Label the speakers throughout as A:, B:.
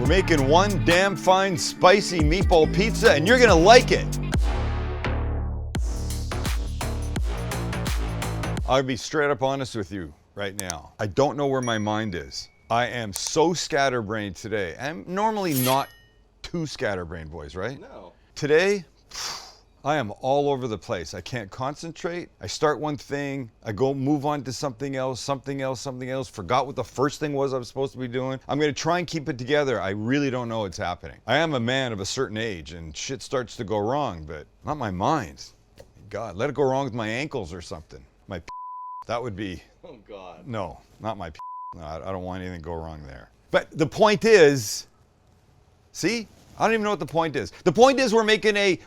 A: We're making one damn fine spicy meatball pizza and you're gonna like it. I'll be straight up honest with you right now. I don't know where my mind is. I am so scatterbrained today. I'm normally not too scatterbrained, boys, right?
B: No.
A: Today, I am all over the place. I can't concentrate. I start one thing, I go move on to something else, forgot what the first thing was I was supposed to be doing. I'm gonna try and keep it together. I really don't know what's happening. I am a man of a certain age and shit starts to go wrong, but not my mind. God, let it go wrong with my ankles or something. My that would be,
B: oh God.
A: No, not my no, I don't want anything to go wrong there. But the point is, see? I don't even know what the point is. The point is we're making a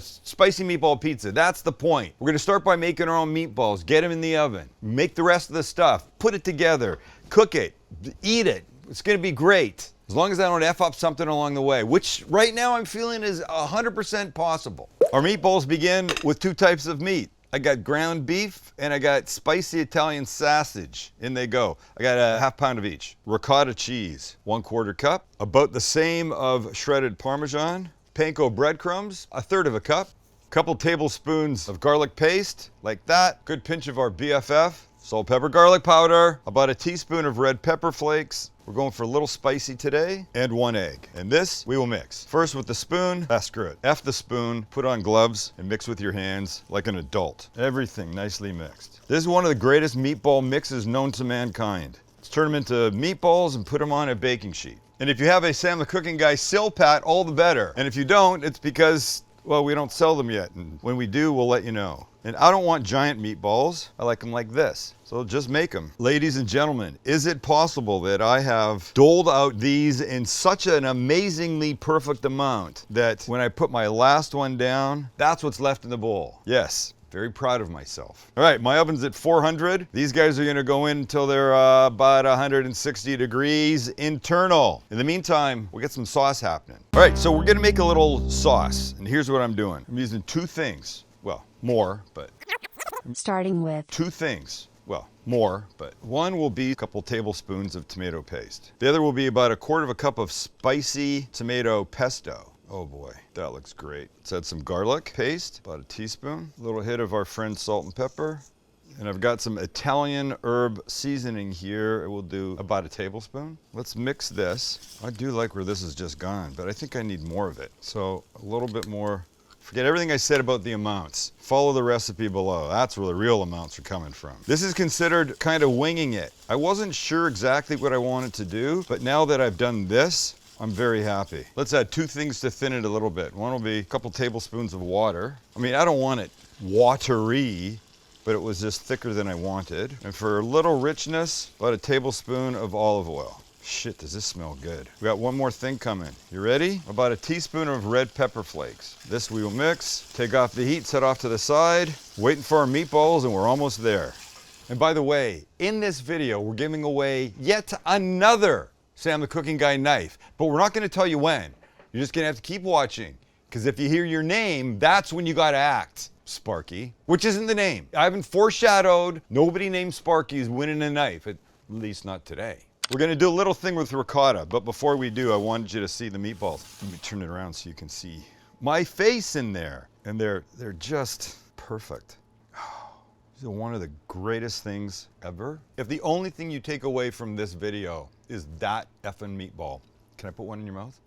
A: spicy meatball pizza. That's the point. We're gonna start by making our own meatballs, get them in the oven, make the rest of the stuff, put it together, cook it, eat it. It's gonna be great. As long as I don't F up something along the way, which right now I'm feeling is 100% possible. Our meatballs begin with two types of meat. I got ground beef and I got spicy Italian sausage. In they go. I got a half pound of each. Ricotta cheese, 1/4 cup. About the same of shredded Parmesan. Panko breadcrumbs, 1/3 of a cup. Couple tablespoons of garlic paste, like that. Good pinch of our BFF. Salt, pepper, garlic powder. About a teaspoon of red pepper flakes. We're going for a little spicy today, and 1 egg. And this, we will mix. First with the spoon, screw it. F the spoon, put on gloves, and mix with your hands like an adult. Everything nicely mixed. This is one of the greatest meatball mixes known to mankind. Let's turn them into meatballs and put them on a baking sheet. And if you have a Sam the Cooking Guy Silpat, all the better. And if you don't, it's because, well, we don't sell them yet. And when we do, we'll let you know. And I don't want giant meatballs. I like them like this. So just make them. Ladies and gentlemen, is it possible that I have doled out these in such an amazingly perfect amount that when I put my last one down, that's what's left in the bowl? Yes. Very proud of myself. All right, my oven's at 400. These guys are gonna go in until they're about 160 degrees internal. In the meantime, we'll get some sauce happening. All right, so we're gonna make a little sauce. And here's what I'm doing. I'm using two things. Well, more, but.
C: Starting with.
A: Two things. Well, more, but one will be a couple tablespoons of tomato paste. The other will be about 1/4 cup of spicy tomato pesto. Oh boy, that looks great. Let's add some garlic paste, about a teaspoon. A little hit of our friend salt and pepper. And I've got some Italian herb seasoning here. It will do about a tablespoon. Let's mix this. I do like where this has just gone, but I think I need more of it. So a little bit more. Forget everything I said about the amounts. Follow the recipe below. That's where the real amounts are coming from. This is considered kind of winging it. I wasn't sure exactly what I wanted to do, but now that I've done this, I'm very happy. Let's add two things to thin it a little bit. One will be a couple tablespoons of water. I mean, I don't want it watery, but it was just thicker than I wanted. And for a little richness, about a tablespoon of olive oil. Shit, does this smell good. We got one more thing coming. You ready? About a teaspoon of red pepper flakes. This we will mix, take off the heat, set off to the side, waiting for our meatballs, and we're almost there. And by the way, in this video, we're giving away yet another Sam the Cooking Guy knife, but we're not gonna tell you when. You're just gonna have to keep watching, because if you hear your name, that's when you gotta act. Sparky, which isn't the name. I haven't foreshadowed, nobody named Sparky is winning a knife, at least not today. We're gonna do a little thing with ricotta, but before we do, I wanted you to see the meatballs. Let me turn it around so you can see my face in there. And they're just perfect. These are one of the greatest things ever. If the only thing you take away from this video is that effing meatball, can I put one in your mouth?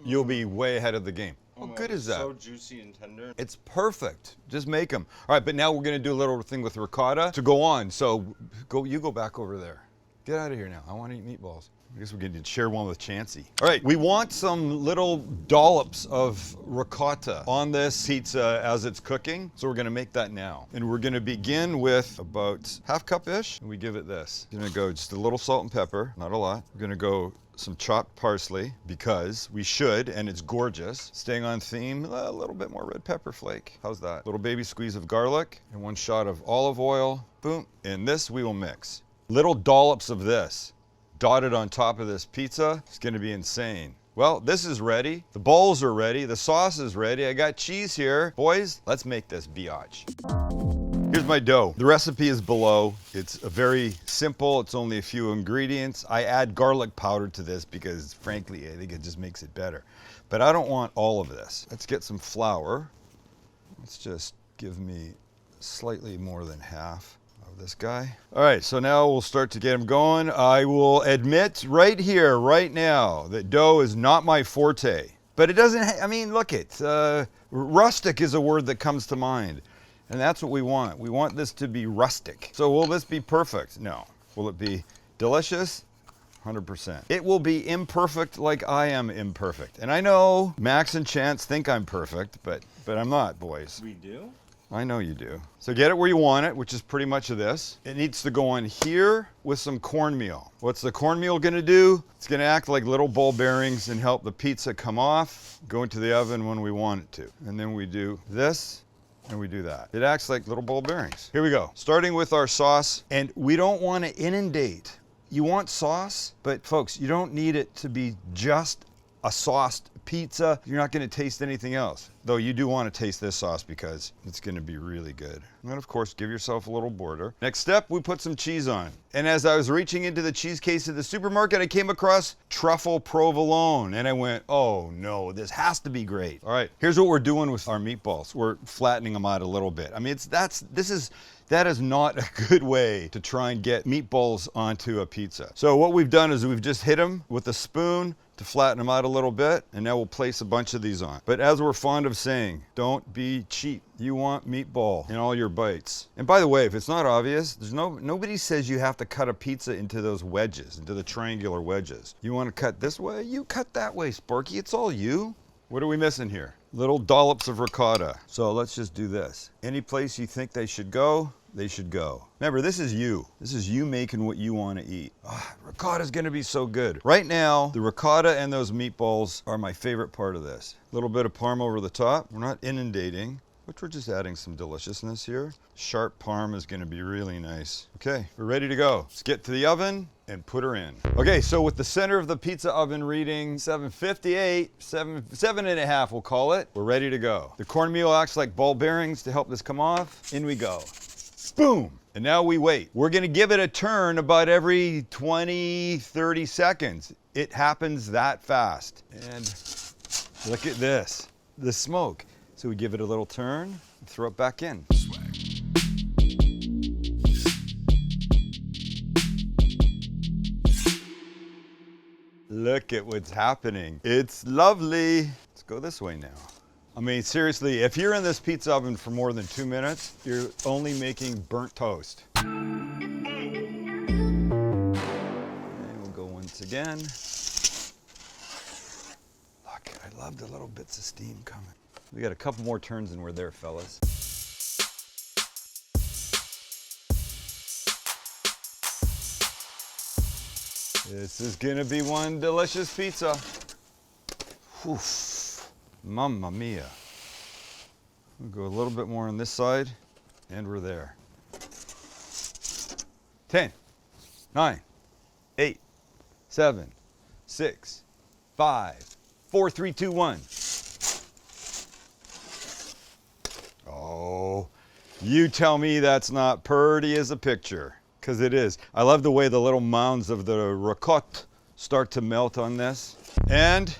A: You'll be way ahead of the game. How good is that?
B: So juicy and tender.
A: It's perfect. Just make them. All right, but now we're gonna do a little thing with ricotta to go on. So you go back over there. Get out of here now. I want to eat meatballs. I guess we're going to share one with Chansey. All right, we want some little dollops of ricotta on this pizza as it's cooking. So we're going to make that now. And we're going to begin with about half cup-ish. And we give it this. We're going to go just a little salt and pepper, not a lot. We're going to go some chopped parsley because we should, and it's gorgeous. Staying on theme, a little bit more red pepper flake. How's that? Little baby squeeze of garlic and 1 shot of olive oil. Boom. And this we will mix. Little dollops of this dotted on top of this pizza. It's gonna be insane. Well, this is ready. The balls are ready. The sauce is ready. I got cheese here. Boys, let's make this biatch. Here's my dough. The recipe is below. It's very simple. It's only a few ingredients. I add garlic powder to this because, frankly, I think it just makes it better. But I don't want all of this. Let's get some flour. Let's just give me slightly more than half of this guy. All right, so now we'll start to get him going. I will admit right here, right now, that dough is not my forte. But it doesn't, I mean, look it. Rustic is a word that comes to mind. And that's what we want. We want this to be rustic. So will this be perfect? No. Will it be delicious? 100%. It will be imperfect like I am imperfect. And I know Max and Chance think I'm perfect, but I'm not, boys.
B: We do?
A: I know you do. So get it where you want it, which is pretty much of this. It needs to go on here with some cornmeal. What's the cornmeal gonna do? It's gonna act like little ball bearings and help the pizza come off, go into the oven when we want it to. And then we do this, and we do that. It acts like little ball bearings. Here we go. Starting with our sauce, and we don't want to inundate. You want sauce, but folks, you don't need it to be just a sauced pizza. You're not going to taste anything else. Though you do want to taste this sauce because it's going to be really good. And then, of course, give yourself a little border. Next step, we put some cheese on. And as I was reaching into the cheese case of the supermarket, I came across truffle provolone. And I went, oh no, this has to be great. All right, here's what we're doing with our meatballs. We're flattening them out a little bit. I mean, that is not a good way to try and get meatballs onto a pizza. So what we've done is we've just hit them with a spoon to flatten them out a little bit, and now we'll place a bunch of these on. But as we're fond of saying, don't be cheap. You want meatball in all your bites. And by the way, if it's not obvious, nobody says you have to cut a pizza into those wedges, into the triangular wedges. You want to cut this way? You cut that way, Sparky. It's all you. What are we missing here? Little dollops of ricotta. So let's just do this. Any place you think they should go, they should go. Remember, this is you. This is you making what you want to eat. Ricotta's gonna be so good. Right now, the ricotta and those meatballs are my favorite part of this. A little bit of parm over the top. We're not inundating, but we're just adding some deliciousness here. Sharp parm is gonna be really nice. Okay, we're ready to go. Let's get to the oven and put her in. Okay, so with the center of the pizza oven reading 758, 7.5 we'll call it, we're ready to go. The cornmeal acts like ball bearings to help this come off. In we go. Boom! And now we wait. We're gonna give it a turn about every 20, 30 seconds. It happens that fast. And look at this, the smoke. So we give it a little turn, and throw it back in. Look at what's happening. It's lovely. Let's go this way now. I mean, seriously, if you're in this pizza oven for more than 2 minutes, you're only making burnt toast. And we'll go once again. Look, I love the little bits of steam coming. We got a couple more turns and we're there, fellas. This is gonna be one delicious pizza. Oof. Mamma mia. We'll go a little bit more on this side, and we're there. 10, 9, 8, 7, 6, 5, 4, 3, 2, 1. Oh, you tell me that's not pretty as a picture, because it is. I love the way the little mounds of the ricotta start to melt on this. And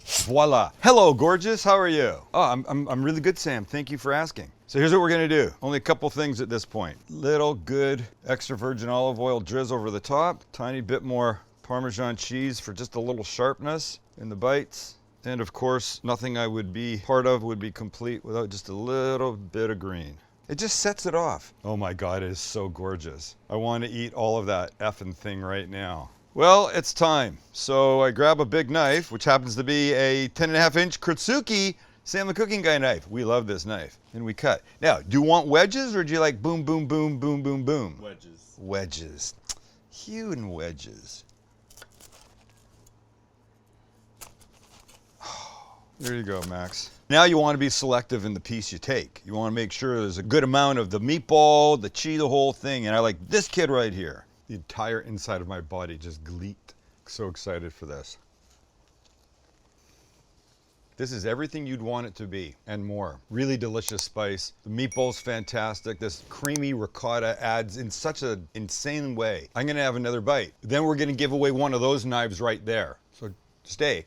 A: voila. Hello, gorgeous. How are you? Oh, I'm really good, Sam. Thank you for asking. So here's what we're gonna do. Only a couple things at this point. Little good extra virgin olive oil drizz over the top. Tiny bit more Parmesan cheese for just a little sharpness in the bites. And of course, nothing I would be part of would be complete without just a little bit of green. It just sets it off. Oh my God, it is so gorgeous. I want to eat all of that effing thing right now. Well, it's time. So I grab a big knife, which happens to be a 10.5-inch Kritsuki Sam the Cooking Guy knife. We love this knife. And we cut. Now, do you want wedges or do you like boom, boom, boom, boom, boom, boom?
B: Wedges.
A: Wedges. Huge wedges. There you go, Max. Now you want to be selective in the piece you take. You want to make sure there's a good amount of the meatball, the cheese, the whole thing. And I like this kid right here. The entire inside of my body just gleeked. So excited for this. This is everything you'd want it to be and more. Really delicious spice. The meatball's fantastic. This creamy ricotta adds in such an insane way. I'm gonna have another bite. Then we're gonna give away one of those knives right there. So stay.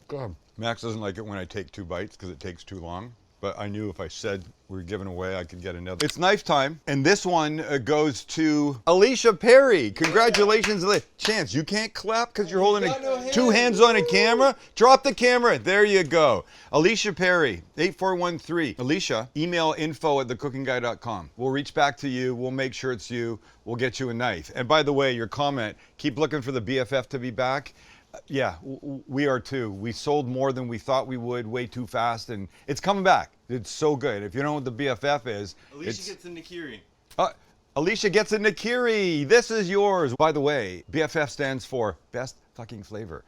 A: God. Max doesn't like it when I take 2 bites because it takes too long. But I knew if I said we were giving away, I could get another. It's knife time, and this one goes to Alicia Perry. Congratulations, Chance. You can't clap because you're holding two hands on a camera. Drop the camera. There you go. Alicia Perry, 8413. Alicia, email info@thecookingguy.com. We'll reach back to you. We'll make sure it's you. We'll get you a knife. And by the way, your comment, keep looking for the BFF to be back. Yeah, we are too. We sold more than we thought we would way too fast, and it's coming back. It's so good. If you know what the BFF is,
B: Alicia gets a Nikiri.
A: Alicia gets a Nikiri. This is yours. By the way, BFF stands for best fucking flavor.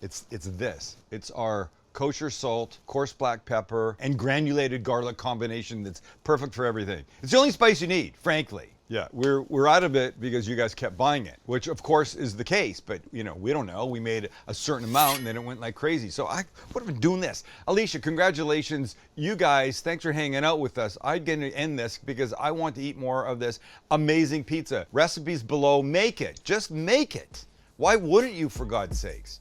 A: It's this. It's our kosher salt, coarse black pepper, and granulated garlic combination that's perfect for everything. It's the only spice you need, frankly. Yeah, we're out of it because you guys kept buying it, which of course is the case, but you know, we don't know. We made a certain amount and then it went like crazy. So I would have been doing this. Alicia, congratulations. You guys, thanks for hanging out with us. I'm going to end this because I want to eat more of this amazing pizza. Recipes below, make it. Just make it. Why wouldn't you, for God's sakes?